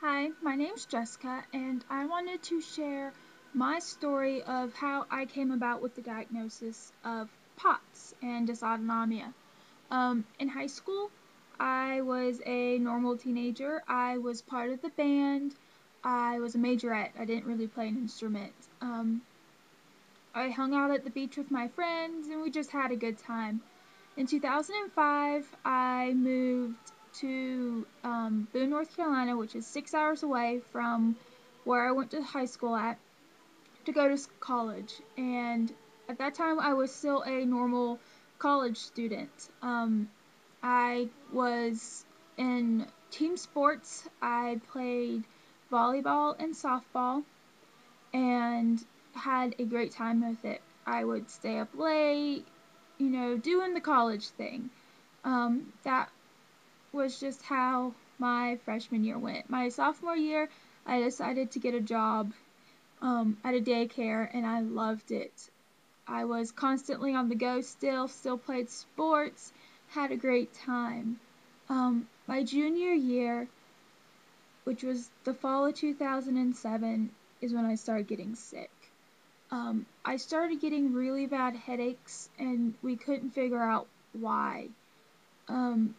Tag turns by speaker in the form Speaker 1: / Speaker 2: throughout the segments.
Speaker 1: Hi, my name's Jessica, and I wanted to share my story of how I came about with the diagnosis of POTS and dysautonomia. In high school, I was a normal teenager. I was part of the band. I was a majorette. I didn't really play an instrument. I hung out at the beach with my friends, and we just had a good time. In 2005, I moved to Boone, North Carolina, which is 6 hours away from where I went to high school at, to go to college. And at that time, I was still a normal college student. I was in team sports. I played volleyball and softball and had a great time with it. I would stay up late, doing the college thing. That was just how my freshman year went. My sophomore year, I decided to get a job at a daycare, and I loved it. I was constantly on the go still played sports, had a great time. My junior year, which was the fall of 2007, is when I started getting sick. I started getting really bad headaches, and we couldn't figure out why.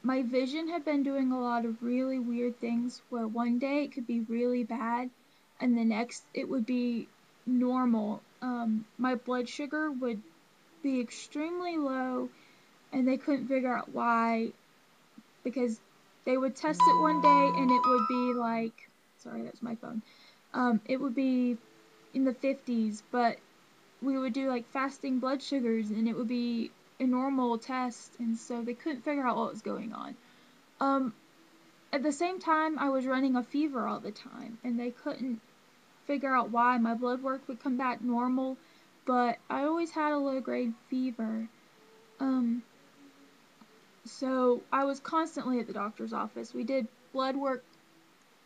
Speaker 1: My vision had been doing a lot of really weird things where one day it could be really bad and the next it would be normal. My blood sugar would be extremely low and they couldn't figure out why because they would test it one day and it would be like, sorry, that's my phone. It would be in the 50s, but we would do like fasting blood sugars and it would be a normal test, and so they couldn't figure out what was going on. Um, at the same time, I was running a fever all the time, and they couldn't figure out why. My blood work would come back normal, but I always had a low grade fever. Um, so I was constantly at the doctor's office. We did blood work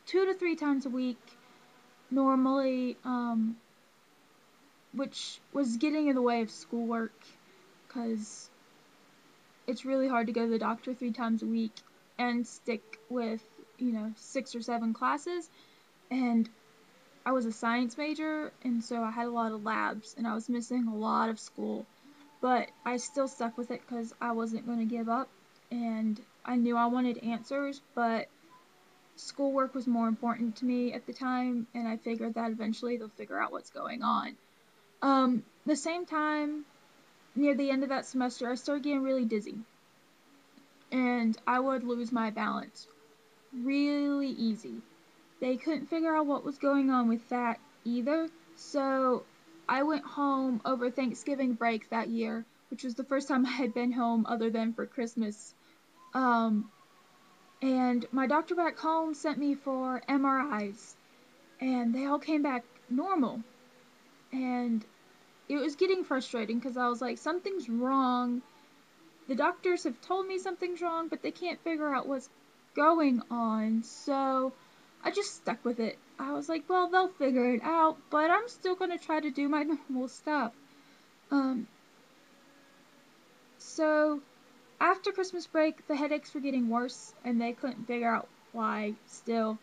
Speaker 1: 2 to 3 times a week, normally, which was getting in the way of schoolwork, because it's really hard to go to the doctor 3 times a week and stick with, 6 or 7 classes. And I was a science major, and so I had a lot of labs, and I was missing a lot of school. But I still stuck with it because I wasn't going to give up, and I knew I wanted answers, but schoolwork was more important to me at the time, and I figured that eventually they'll figure out what's going on. The same time, near the end of that semester, I started getting really dizzy, and I would lose my balance really easy. They couldn't figure out what was going on with that either, so I went home over Thanksgiving break that year, which was the first time I had been home other than for Christmas. Um, and my doctor back home sent me for MRIs, and they all came back normal. And it was getting frustrating because I was like, something's wrong. The doctors have told me something's wrong, but they can't figure out what's going on. So I just stuck with it. I was like, well, they'll figure it out, but I'm still going to try to do my normal stuff. Um, so after Christmas break, the headaches were getting worse, and they couldn't figure out why still.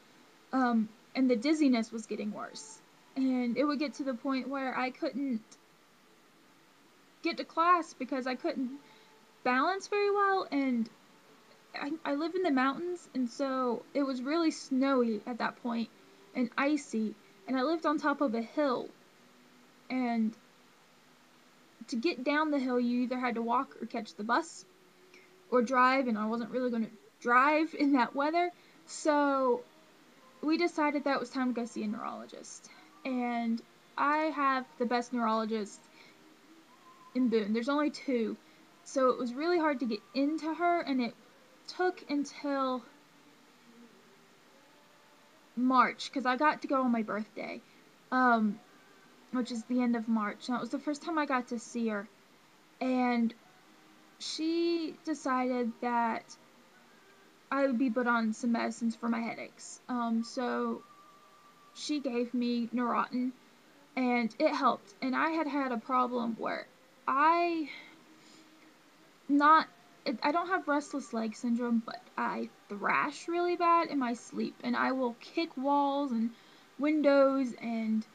Speaker 1: And the dizziness was getting worse. And it would get to the point where I couldn't get to class because I couldn't balance very well, and I live in the mountains, and so it was really snowy at that point and icy, and I lived on top of a hill, and to get down the hill you either had to walk or catch the bus or drive, and I wasn't really going to drive in that weather, so we decided that it was time to go see a neurologist. And I have the best neurologist in Boone. There's only two, so it was really hard to get into her, and it took until March, because I got to go on my birthday, um, which is the end of March. And that was the first time I got to see her. And she decided that I would be put on some medicines for my headaches. So she gave me Neurontin, and it helped. And I had had a problem where I, not I don't have restless leg syndrome, but I thrash really bad in my sleep, and I will kick walls and windows and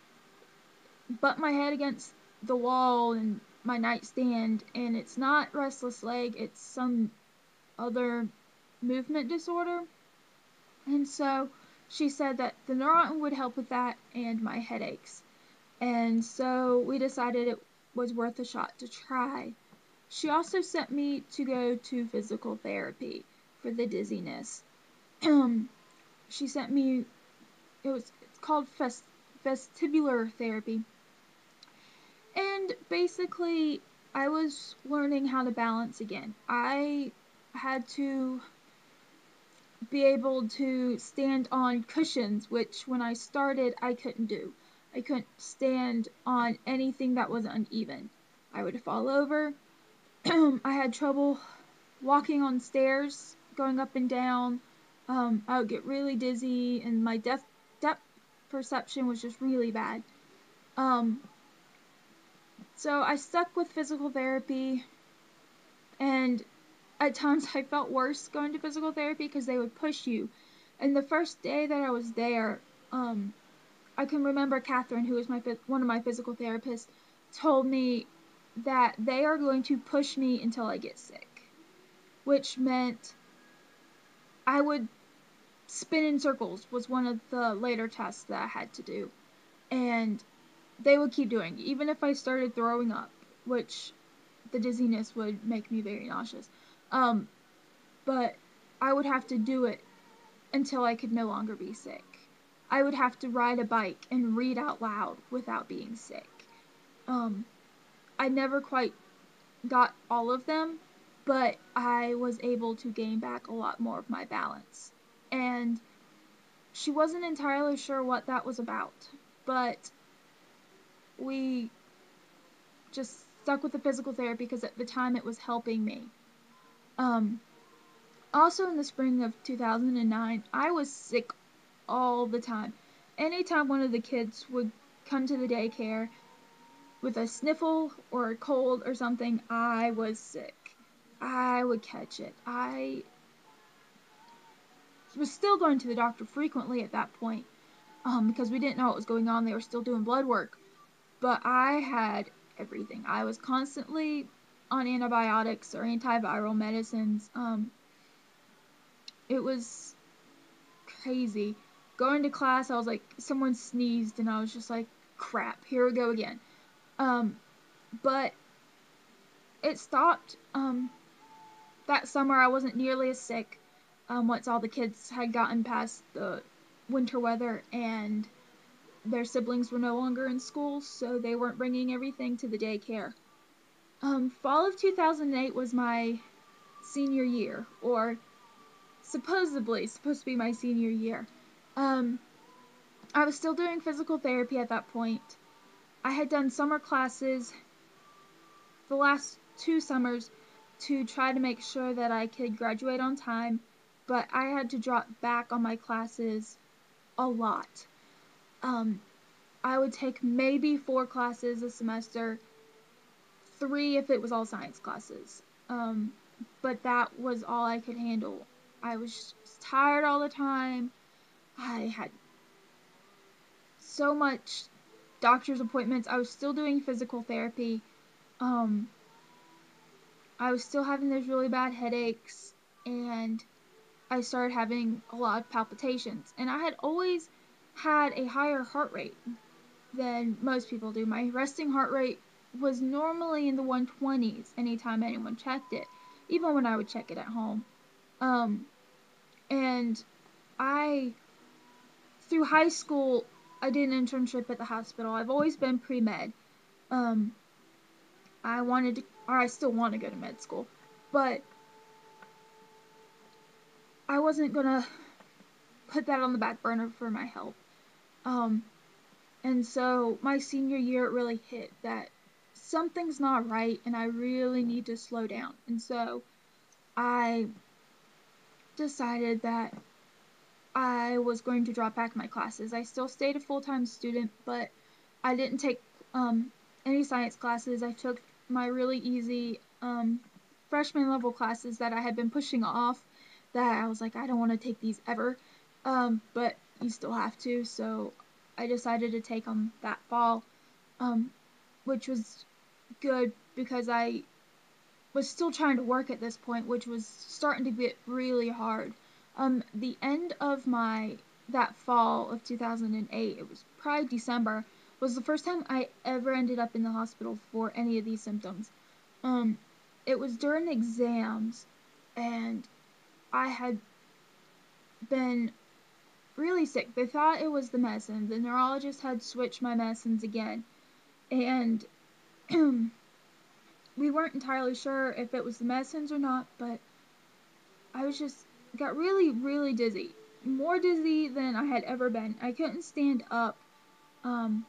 Speaker 1: butt my head against the wall and my nightstand, and it's not restless leg, it's some other movement disorder. And so she said that the Neurontin would help with that and my headaches. And so we decided it was worth a shot to try. She also sent me to go to physical therapy for the dizziness. She sent me, it's called vestibular therapy. And basically, I was learning how to balance again. I had to be able to stand on cushions, which when I started, I couldn't do. I couldn't stand on anything that was uneven. I would fall over. I had trouble walking on stairs, going up and down. I would get really dizzy, and my depth perception was just really bad. So I stuck with physical therapy, and at times I felt worse going to physical therapy because they would push you. And the first day that I was there, I can remember Catherine, who was one of my physical therapists, told me that they are going to push me until I get sick, which meant I would spin in circles was one of the later tests that I had to do. And they would keep doing it, even if I started throwing up, which the dizziness would make me very nauseous. But I would have to do it until I could no longer be sick. I would have to ride a bike and read out loud without being sick. I never quite got all of them, but I was able to gain back a lot more of my balance. And she wasn't entirely sure what that was about, but we just stuck with the physical therapy because at the time it was helping me. Also in the spring of 2009, I was sick all the time. Anytime one of the kids would come to the daycare with a sniffle or a cold or something, I was sick. I would catch it. I was still going to the doctor frequently at that point because we didn't know what was going on. They were still doing blood work. But I had everything. I was constantly on antibiotics or antiviral medicines. It was crazy. Going to class, I was like, someone sneezed, and I was just like, crap, here we go again. But it stopped. That summer, I wasn't nearly as sick once all the kids had gotten past the winter weather and their siblings were no longer in school, so they weren't bringing everything to the daycare. Fall of 2008 was my senior year, or supposed to be my senior year. I was still doing physical therapy at that point. I had done summer classes the last 2 summers to try to make sure that I could graduate on time, but I had to drop back on my classes a lot. I would take maybe 4 classes a semester, 3 if it was all science classes. But that was all I could handle. I was tired all the time. I had so much doctor's appointments. I was still doing physical therapy. I was still having those really bad headaches, and I started having a lot of palpitations. And I had always had a higher heart rate than most people do. My resting heart rate was normally in the 120s anytime anyone checked it, even when I would check it at home. And through high school, I did an internship at the hospital. I've always been pre-med. I still want to go to med school, but I wasn't gonna put that on the back burner for my health. And so my senior year, it really hit that something's not right and I really need to slow down. And so I decided that I was going to drop back my classes. I still stayed a full-time student, but I didn't take any science classes. I took my really easy freshman level classes that I had been pushing off, that I was like, I don't want to take these ever. But you still have to, so I decided to take them that fall, um, which was good because I was still trying to work at this point, which was starting to get really hard. The end of that fall of 2008, it was probably December, was the first time I ever ended up in the hospital for any of these symptoms. Um, it was during exams, and I had been really sick. They thought it was the medicine. The neurologist had switched my medicines again, and we weren't entirely sure if it was the medicines or not, but I was just got really, really dizzy. More dizzy than I had ever been. I couldn't stand up. Um,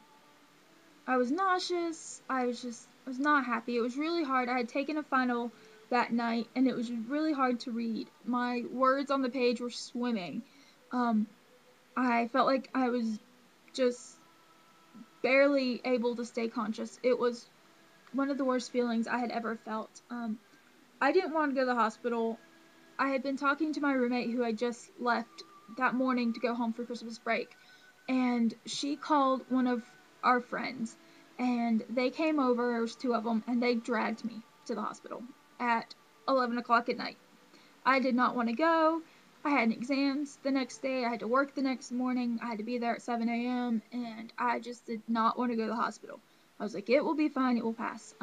Speaker 1: I was nauseous. I was not happy. It was really hard. I had taken a final that night, and it was really hard to read. My words on the page were swimming. Um, I felt like I was just barely able to stay conscious. It was one of the worst feelings I had ever felt. I didn't want to go to the hospital. I had been talking to my roommate who had just left that morning to go home for Christmas break, and she called one of our friends, and they came over. There was two of them, and they dragged me to the hospital at 11 o'clock at night. I did not want to go. I had exams the next day. I had to work the next morning. I had to be there at 7 a.m., and I just did not want to go to the hospital. I was like, it will be fine. It will pass.